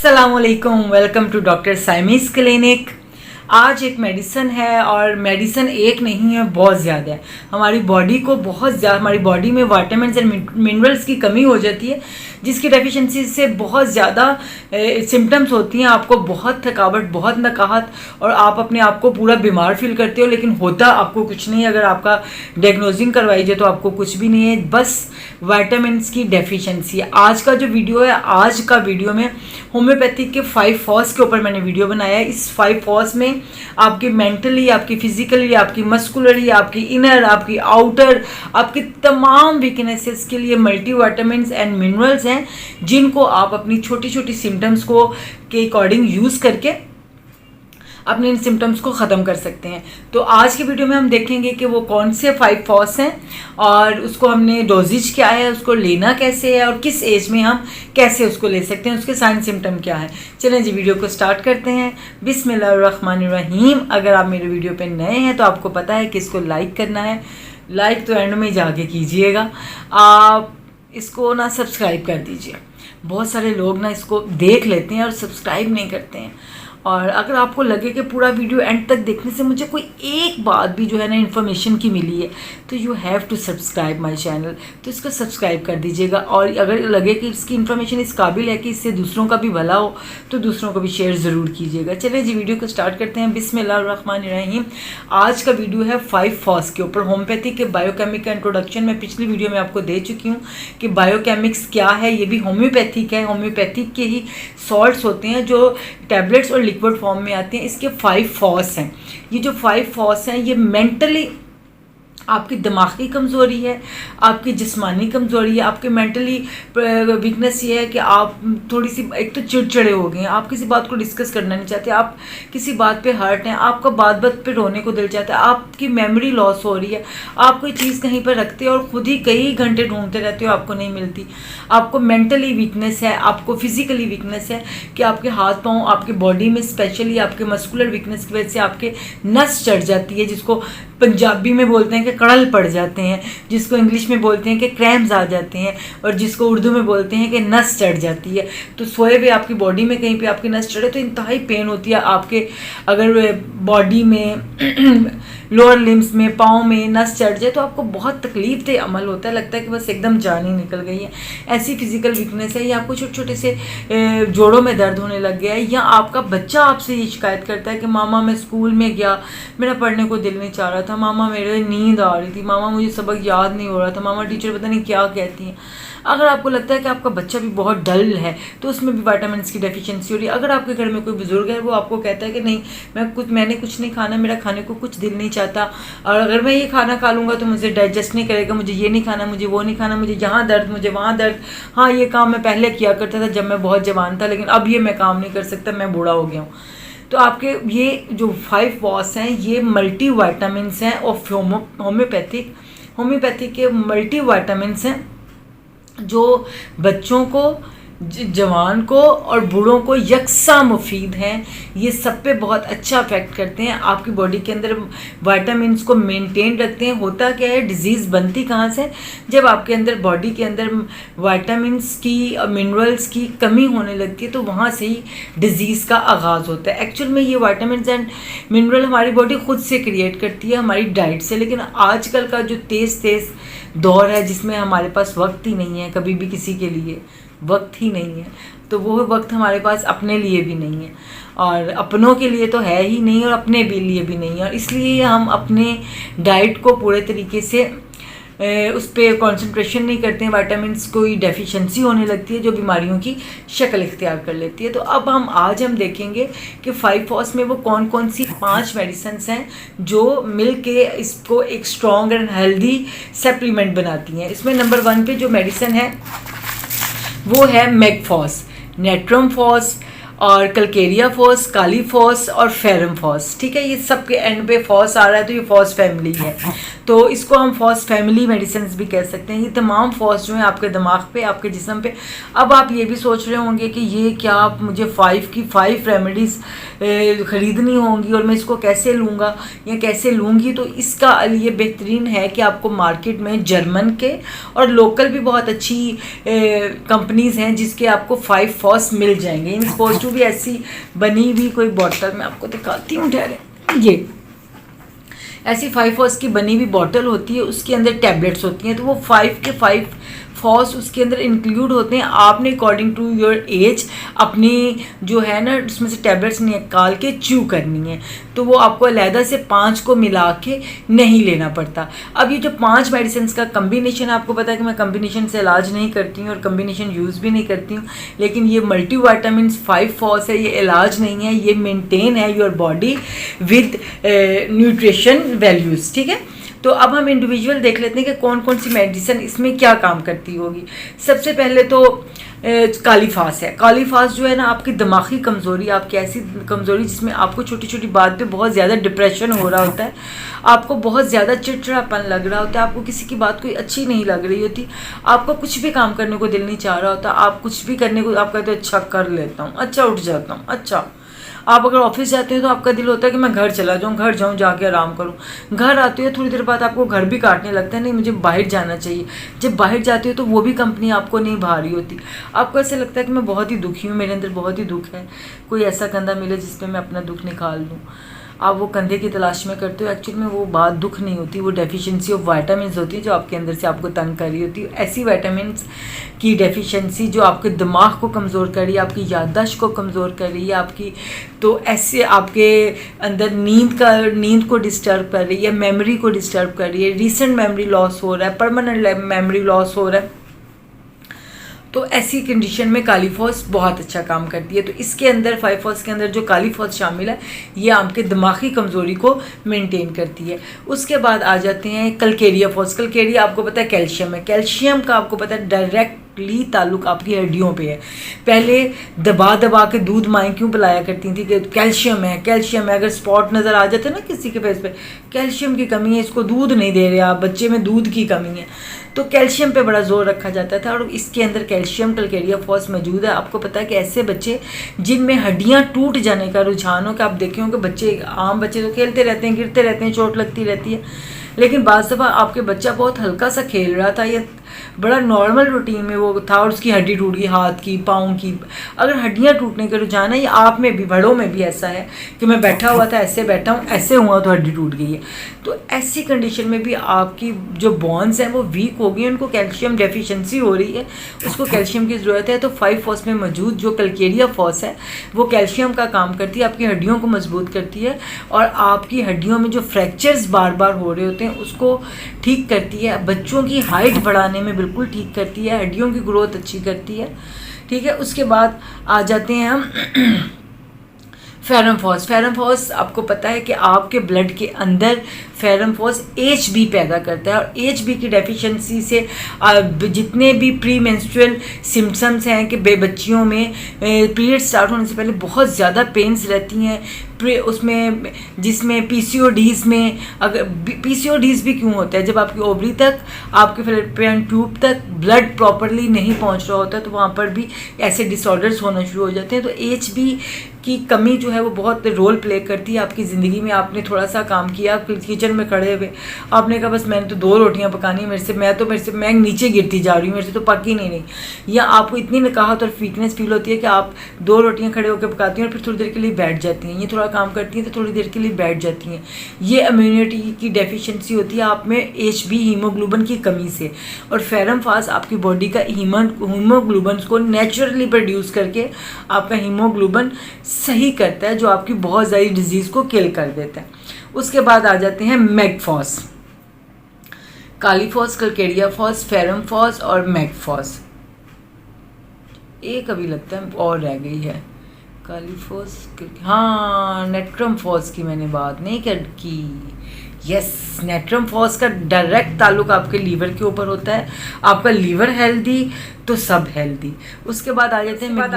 अस्सलामुअलैकुम, welcome to doctor साइमीज़ clinic. आज एक मेडिसन है और मेडिसन एक नहीं है, बहुत ज़्यादा है। हमारी बॉडी को बहुत ज़्यादा, हमारी बॉडी में विटामिन्स एंड मिनरल्स की कमी हो जाती है, जिसकी डेफिशिएंसी से बहुत ज़्यादा सिम्टम्स होती हैं। आपको बहुत थकावट, बहुत नकाहत और आप अपने आप को पूरा बीमार फील करते हो, लेकिन होता आपको कुछ नहीं। अगर आपका डायग्नोजिंग करवाई जाए तो आपको कुछ भी नहीं है, बस विटामिन्स की डेफिशिएंसी है। आज का जो वीडियो है, आज का वीडियो में होम्योपैथिक के 5 फॉस के ऊपर मैंने वीडियो बनाया है। इस 5 फॉस में आपकी मेंटली, आपकी फिजिकली, आपकी मस्कुलरली, आपकी इनर, आपकी आउटर, आपकी तमाम वीकनेसेस के लिए मल्टी विटामिन्स एंड मिनरल्स हैं, जिनको आप अपनी छोटी छोटी सिम्टम्स को के अकॉर्डिंग यूज़ करके अपने इन सिम्टम्स को ख़त्म कर सकते हैं। तो आज के वीडियो में हम देखेंगे कि वो कौन से 5 फॉस हैं और उसको हमने डोजेज क्या है, उसको लेना कैसे है और किस एज में हम कैसे उसको ले सकते हैं, उसके साइन सिम्टम क्या है। चलें जी, वीडियो को स्टार्ट करते हैं। बिस्मिल्लाहिर्रहमानिर्रहीम। अगर आप मेरे वीडियो पे नए हैं तो आपको पता है कि इसको लाइक करना है। लाइक तो एंड में जाके कीजिएगा। आप इसको ना सब्सक्राइब कर दीजिए। बहुत सारे लोग ना इसको देख लेते हैं और सब्सक्राइब नहीं करते हैं। और अगर आपको लगे कि पूरा वीडियो एंड तक देखने से मुझे कोई एक बात भी जो है ना इन्फॉर्मेशन की मिली है, तो you have to subscribe my channel. तो इसको सब्सक्राइब कर दीजिएगा। और अगर लगे कि इसकी इन्फॉर्मेशन इस काबिल है कि इससे दूसरों का भी भला हो, तो दूसरों को भी शेयर ज़रूर कीजिएगा। चलिए जी, वीडियो को स्टार्ट करते हैं। बिस्मिल्लाहिर्रहमानिर्रहीम। आज का वीडियो है 5 फॉस के ऊपर। होम्योपैथी के बायोकेमिक इंट्रोडक्शन में पिछली वीडियो में आपको दे चुकी हूँ कि बायोकेमिक्स क्या है। ये भी होम्योपैथिक है। होम्योपैथिक के ही सॉल्ट्स होते हैं जो टैबलेट्स और लिक्विड फॉर्म में आते हैं। इसके 5 फॉस हैं। ये जो 5 फॉस हैं, ये मेंटली आपकी दिमागी कमज़ोरी है, आपकी जिस्मानी कमज़ोरी है, आपके मेंटली वीकनेस ये है कि आप थोड़ी सी, एक तो चिड़चिड़े हो गए हैं, आप किसी बात को डिस्कस करना नहीं चाहते, आप किसी बात पे हर्ट हैं, आपका बात बात पे रोने को दिल चाहता है, आपकी मेमोरी लॉस हो रही है, आप कोई चीज़ कहीं पर रखते हो और खुद ही कई घंटे ढूंढते रहते हो, आपको नहीं मिलती। आपको मेंटली वीकनेस है, आपको फिजिकली वीकनेस है कि आपके हाथ पाँव, आपके बॉडी में स्पेशली आपके मस्कुलर वीकनेस की वजह से आपके नस चढ़ जाती है, जिसको पंजाबी में बोलते हैं कि कड़ल पड़ जाते हैं, जिसको इंग्लिश में बोलते हैं कि क्रैम्स आ जाते हैं, और जिसको उर्दू में बोलते हैं कि नस चढ़ जाती है। तो सोए हुए आपकी बॉडी में कहीं पे आपकी नस चढ़े तो इंतहाई पेन होती है। आपके अगर बॉडी में लोअर लिम्स में, पाँव में नस चढ़ जाए तो आपको बहुत तकलीफ दे अमल होता है, लगता है कि बस एकदम जान ही निकल गई है। ऐसी फिजिकल वीकनेस है, या आपको छोटे छोटे से जोड़ों में दर्द होने लग गया है, या आपका बच्चा आपसे ये शिकायत करता है कि मामा मैं स्कूल में गया, मेरा पढ़ने को दिल नहीं चाह रहा था, मामा मेरे नींद आ रही थी, मामा मुझे सबक याद नहीं हो रहा था, मामा टीचर पता नहीं क्या कहती हैं। अगर आपको लगता है कि आपका बच्चा भी बहुत डल है तो उसमें भी विटामिन्स की डेफिशिएंसी हो रही है। अगर आपके घर में कोई बुजुर्ग है, वो आपको कहता है कि नहीं मैंने कुछ नहीं खाना, मेरा खाने को कुछ दिल नहीं चाहता, और अगर मैं ये खाना खा लूँगा तो मुझे डाइजेस्ट नहीं करेगा, मुझे ये नहीं खाना, मुझे वो नहीं खाना, मुझे यहाँ दर्द, मुझे वहाँ दर्द, हाँ ये काम मैं पहले किया करता था जब मैं बहुत जवान था, लेकिन अब ये मैं काम नहीं कर सकता, मैं बूढ़ा हो गया हूँ। तो आपके ये जो 5 फॉस हैं, ये मल्टी विटामिन्स हैं ऑफ होम्योपैथिक के मल्टी विटामिन्स हैं जो बच्चों को, जवान को और बूढ़ों को यकसा मुफीद हैं। ये सब पे बहुत अच्छा इफेक्ट करते हैं, आपकी बॉडी के अंदर विटामिन्स को मेंटेन रखते हैं। होता क्या है, डिजीज़ बनती कहाँ से, जब आपके अंदर बॉडी के अंदर विटामिन्स की, मिनरल्स की कमी होने लगती है, तो वहाँ से ही डिजीज़ का आगाज़ होता है। एक्चुअल में ये विटामिन्स एंड मिनरल हमारी बॉडी खुद से क्रिएट करती है, हमारी डाइट से। लेकिन आजकल का जो तेज़ दौर है, जिसमें हमारे पास वक्त ही नहीं है, कभी भी किसी के लिए वक्त ही नहीं है, तो वो वक्त हमारे पास अपने लिए भी नहीं है, और अपनों के लिए तो है ही नहीं और अपने भी लिए भी नहीं है। और इसलिए हम अपने डाइट को पूरे तरीके से उस पर कंसंट्रेशन नहीं करते हैं। विटामिन्स कोई डेफिशिएंसी होने लगती है जो बीमारियों की शक्ल इख्तियार कर लेती है। तो अब आज हम देखेंगे कि 5 फॉस में वो कौन कौन सी 5 मेडिसिन्स हैं जो मिल के इसको एक स्ट्रॉन्ग एंड हेल्दी सप्लीमेंट बनाती हैं। इसमें नंबर 1 पे जो मेडिसिन है वो है मेगफॉस, नेट्रम फॉस, और कलकेरिया फॉस, काली फॉस और फेरम फॉस। ठीक है, ये सब के एंड पे फॉस आ रहा है तो ये फॉस फैमिली है, तो इसको हम फॉस फैमिली मेडिसिन भी कह सकते हैं। ये तमाम फॉस जो है आपके दिमाग पे, आपके जिस्म पे। अब आप ये भी सोच रहे होंगे कि ये क्या, आप मुझे 5 रेमेडीज़ ख़रीदनी होंगी और मैं इसको कैसे लूँगा या कैसे लूँगी। तो इसका ये बेहतरीन है कि आपको मार्केट में जर्मन के और लोकल भी बहुत अच्छी कंपनीज़ हैं जिसके आपको 5 फॉस मिल जाएंगे। इन सपोज टू भी ऐसी बनी हुई कोई बॉटल मैं आपको दिखाती हूँ, ठहरे, ये ऐसी 5 फॉस की बनी हुई बॉटल होती है, उसके अंदर टैबलेट्स होती हैं, तो वो 5 के 5 फॉस उसके अंदर इंक्लूड होते हैं। आपने अकॉर्डिंग टू योर एज अपनी जो है ना उसमें से टैबलेट्स निकाल के च्यू करनी है, तो वो आपको अलहदा से 5 को मिला के नहीं लेना पड़ता। अब ये जो 5 मेडिसिन का कम्बिनेशन, आपको पता है कि मैं कम्बिनेशन से इलाज नहीं करती हूँ और कम्बिनेशन यूज़ भी नहीं करती हूँ, लेकिन ये मल्टी वाइटामिन 5 फॉस है, ये इलाज नहीं है, ये मेनटेन है your body with nutrition values. ठीक है, तो अब हम इंडिविजुअल देख लेते हैं कि कौन कौन सी मेडिसिन इसमें क्या काम करती होगी। सबसे पहले तो काली फास है। काली फास जो है ना आपकी दिमागी कमज़ोरी, आपकी ऐसी कमज़ोरी जिसमें आपको छोटी छोटी बात पे बहुत ज़्यादा डिप्रेशन हो रहा होता है, आपको बहुत ज़्यादा चिड़चिड़ापन लग रहा होता है, आपको किसी की बात कोई अच्छी नहीं लग रही होती, आपको कुछ भी काम करने को दिल नहीं चाह रहा होता, आप कुछ भी करने को आप कहते हो अच्छा कर लेता हूँ, अच्छा उठ जाता हूँ, अच्छा। आप अगर ऑफिस जाते हैं तो आपका दिल होता है कि मैं घर चला जाऊँ, घर जाऊँ, जाके आराम करूँ। घर आते हो थोड़ी देर बाद आपको घर भी काटने लगता है, नहीं मुझे बाहर जाना चाहिए। जब बाहर जाते हो तो वो भी कंपनी आपको नहीं भा रही होती, आपको ऐसा लगता है कि मैं बहुत ही दुखी हूँ, मेरे अंदर बहुत ही दुख है, कोई ऐसा कंधा मिले जिस पर मैं अपना दुख निकाल लूँ। आप वो कंधे की तलाश में करते हो, एक्चुअली में वो बात दुख नहीं होती, वो डेफिशिएंसी ऑफ विटामिन होती है जो आपके अंदर से आपको तंग कर रही होती है। ऐसी विटामिन की डेफिशिएंसी जो आपके दिमाग को कमज़ोर कर रही है, आपकी याददाश्त को कमज़ोर कर रही है आपकी, तो ऐसे आपके अंदर नींद को डिस्टर्ब कर रही है, मेमोरी को डिस्टर्ब कर रही है, रिसेंट मेमोरी लॉस हो रहा है, परमानेंट मेमोरी लॉस हो रहा है, तो ऐसी कंडीशन में काली फॉस बहुत अच्छा काम करती है। तो इसके अंदर 5 फॉस के अंदर जो काली फॉस शामिल है ये आपके दिमागी कमज़ोरी को मेंटेन करती है। उसके बाद आ जाते हैं कलकेरिया फॉस। कलकेरिया आपको पता है कैल्शियम है, कैल्शियम का आपको पता है डायरेक्टली ताल्लुक आपकी हड्डियों पे है। पहले दबा दबा के दूध माएँ क्यों पिलाया करती थी कि कैल्शियम है, कैल्शियम है। अगर स्पॉट नज़र आ जाते ना किसी के फेस पे, कैल्शियम की कमी है, इसको दूध नहीं दे रहे आप, बच्चे में दूध की कमी है, तो कैल्शियम पे बड़ा जोर रखा जाता था। और इसके अंदर कैल्शियम कलकेरिया फॉस मौजूद है। आपको पता है कि ऐसे बच्चे जिनमें हड्डियां टूट जाने का रुझान हो, कि आप देखे होंगे बच्चे, आम बच्चे तो खेलते रहते हैं, गिरते रहते हैं, चोट लगती रहती है, लेकिन बाज़ दफ़ा आपके बच्चा बहुत हल्का सा खेल रहा था या बड़ा नॉर्मल रूटीन में वो था और उसकी हड्डी टूट गई, हाथ की, पाँव की। अगर हड्डियाँ टूटने का रुझान है, या आप में भी, बड़ों में भी ऐसा है कि मैं बैठा हुआ था, ऐसे बैठा हूँ, ऐसे हुआ तो हड्डी टूट गई है, तो ऐसी कंडीशन में भी आपकी जो बोन्स हैं वो वीक हो गई, उनको कैल्शियम डेफिशिएंसी हो रही है, उसको कैल्शियम की ज़रूरत है। तो 5 फॉस में मौजूद जो कलकेरिया फॉस है वो कैल्शियम का काम करती है, आपकी हड्डियों को मजबूत करती है और आपकी हड्डियों में जो फ्रैक्चर्स बार बार हो रहे होते हैं उसको ठीक करती है। बच्चों की हाइट बढ़ाने में बिल्कुल ठीक करती है, हड्डियों की ग्रोथ अच्छी करती है। ठीक है, उसके बाद आ जाते हैं हम फेरम फॉस। फेरम फॉस आपको पता है कि आपके ब्लड के अंदर फेरम फॉस HB पैदा करता है, और HB की डेफिशिएंसी से जितने भी प्री मेंस्ट्रुअल सिम्पटम्स हैं कि बच्चियों में पीरियड स्टार्ट होने से पहले बहुत ज़्यादा पेन्स रहती हैं, उसमें जिसमें PCODs में, अगर PCODs भी क्यों होता है, जब आपकी ओवरी तक, आपके फैलोपियन ट्यूब तक ब्लड प्रॉपरली नहीं पहुंच रहा होता, तो वहाँ पर भी ऐसे डिसऑर्डर्स होना शुरू हो जाते हैं। तो HB की कमी जो है वो बहुत रोल प्ले करती है आपकी ज़िंदगी में। आपने थोड़ा सा काम किया, किचन में खड़े हुए आपने कहा बस मैंने तो 2 रोटियां पकानी है, मेरे से मैं नीचे गिरती जा रही हूँ, मेरे से तो पकी नहीं, या आपको इतनी नकाहत और वीकनेस फील होती है कि आप 2 रोटियां खड़े होकर पकाती हैं और फिर थोड़ी देर के लिए बैठ जाती हैं, ये थोड़ा काम करती हैं तो थोड़ी देर के लिए बैठ जाती हैं। ये इम्यूनिटी की डेफिशिएंसी होती है आप में HB हीमोग्लोबिन की कमी से। और फेरम फॉस आपकी बॉडी का हीमोग्लोबिन को नेचुरली प्रोड्यूस करके आपका हीमोग्लोबिन सही करता है, जो आपकी बहुत सारी डिजीज़ को किल कर देता है। उसके बाद आ जाते हैं mag phos. Kali phos, calcarea phos, ferrum phos और मैगफॉस। एक अभी लगता है और रह गई है, काली फॉस, हाँ नेट्रम फॉस की मैंने बात नहीं की। यस, नेट्रम फॉस का डायरेक्ट ताल्लुक आपके लीवर के ऊपर होता है। आपका लीवर हेल्दी तो सब हेल्दी। उसके बाद आ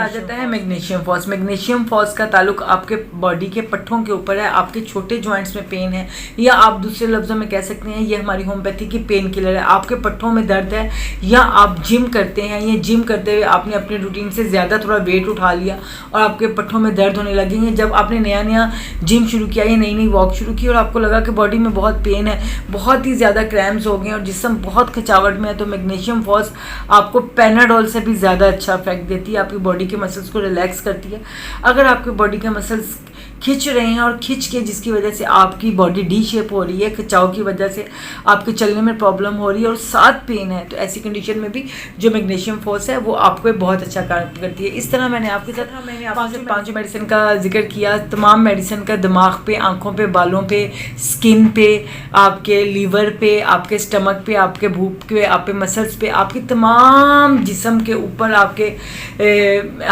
जाता है मैग्नीशियम फॉस। मैग्नीशियम फॉस का ताल्लुक आपके बॉडी के पट्ठों के ऊपर है। आपके छोटे जॉइंट्स में पेन है, या आप दूसरे लफ्ज़ों में कह सकते हैं ये हमारी होम्योपैथी की पेन किलर है। आपके पट्ठों में दर्द है, या आप जिम करते हैं, या जिम करते हुए आपने अपने रूटीन से ज़्यादा थोड़ा वेट उठा लिया और आपके पट्ठों में दर्द होने लगेंगे। जब आपने नया नया जिम शुरू किया या नई नई वॉक शुरू की और आपको लगा कि बॉडी में बहुत पेन है, बहुत ही ज़्यादा क्रैम्प्स हो गए और जिस्म बहुत खिंचावट में है, तो मैग्नीशियम फॉस आपको पैनाडोल से भी ज़्यादा अच्छा इफेक्ट देती है। आपकी बॉडी के मसल्स को रिलैक्स करती है। अगर आपके बॉडी के मसल्स खिंच रहे हैं और खिंच के जिसकी वजह से आपकी बॉडी डी शेप हो रही है, खिंचाव की वजह से आपके चलने में प्रॉब्लम हो रही है और साथ पेन है, तो ऐसी कंडीशन में भी जो मैग्नीशियम फॉस है वो आपको बहुत अच्छा काम करती है। इस तरह मैंने आपके साथ पाँचों मेडिसिन का जिक्र किया। तमाम मेडिसिन का दिमाग पे, आँखों पे, बालों पे, स्किन पे, आपके लीवर पे, आपके स्टमक पे, आपके भूख पे, आपके मसल्स पे, आपके तमाम जिस्म के ऊपर, आपके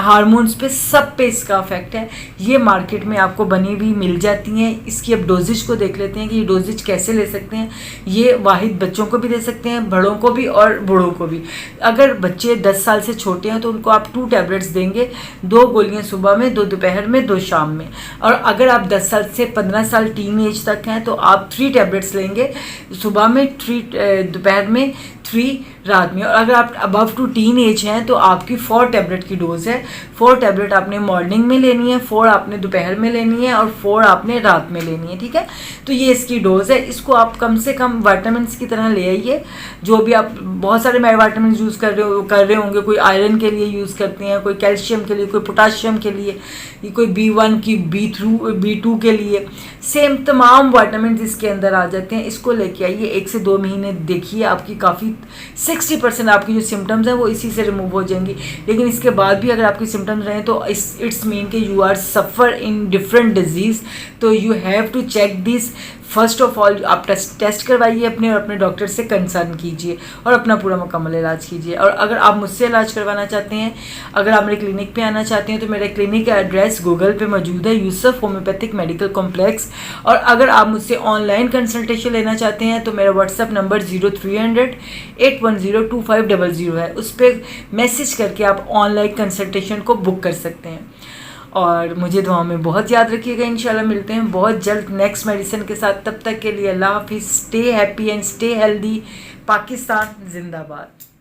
हार्मोन्स पे, सब पे इसका इफेक्ट है। ये मार्केट में आपको बनी हुई मिल जाती हैं। इसकी अब डोजेज को देख लेते हैं कि ये डोजेज कैसे ले सकते हैं। ये वाहिद बच्चों को भी दे सकते हैं, बड़ों को भी और बूढ़ों को भी। अगर बच्चे 10 साल से छोटे हैं तो उनको आप 2 टैबलेट्स देंगे, 2 गोलियां सुबह में, 2 दोपहर में, 2 शाम में। और अगर आप 10 साल से 15 साल टीन एज तक हैं तो आप 3 टैबलेट्स लेंगे, सुबह में 3, दोपहर में 3, रात में। और अगर आप अबव टू टीन एज हैं तो आपकी 4 टैबलेट की डोज है। 4 टैबलेट आपने मॉर्निंग में लेनी है, 4 आपने दोपहर में लेनी है और 4 आपने रात में लेनी है, ठीक है। तो ये इसकी डोज है। इसको आप कम से कम विटामिन्स की तरह ले आइए। जो भी आप बहुत सारे विटामिन यूज़ कर रहे होंगे, कोई आयरन के लिए यूज़ करते हैं, कोई कैल्शियम के लिए, कोई पोटाशियम के लिए, कोई B1 की, B2 के लिए, सेम तमाम विटामिन इसके अंदर आ जाते हैं। इसको लेके आइए, 1 से 2 महीने देखिए, आपकी काफ़ी 60% आपकी जो सिम्टम्स हैं वो इसी से रिमूव हो जाएंगी। लेकिन इसके बाद भी अगर आपकी सिम्टम्स रहें तो इट्स मीन कि you are suffer in different disease. तो you have to check this. First of all आप टेस्ट करवाइए अपने, और अपने डॉक्टर से कंसर्न कीजिए और अपना पूरा मुकम्मल इलाज कीजिए। और अगर आप मुझसे इलाज करवाना चाहते हैं, अगर आप मेरे क्लिनिक पे आना चाहते हैं, तो मेरे क्लिनिक का एड्रेस गूगल पे मौजूद है, यूसुफ होम्योपैथिक मेडिकल कॉम्प्लेक्स। और अगर आप मुझसे ऑनलाइन कंसल्टेशन लेना चाहते हैं तो मेरा व्हाट्सअप नंबर 0300 810 2500 है। उस पर मैसेज करके आप ऑनलाइन कंसल्टेशन को बुक कर सकते हैं। और मुझे दुआ में बहुत याद रखिएगा। इंशाल्लाह मिलते हैं बहुत जल्द नेक्स्ट मेडिसिन के साथ। तब तक के लिए अल्लाह हाफिज़। Stay happy and stay healthy. Pakistan जिंदाबाद।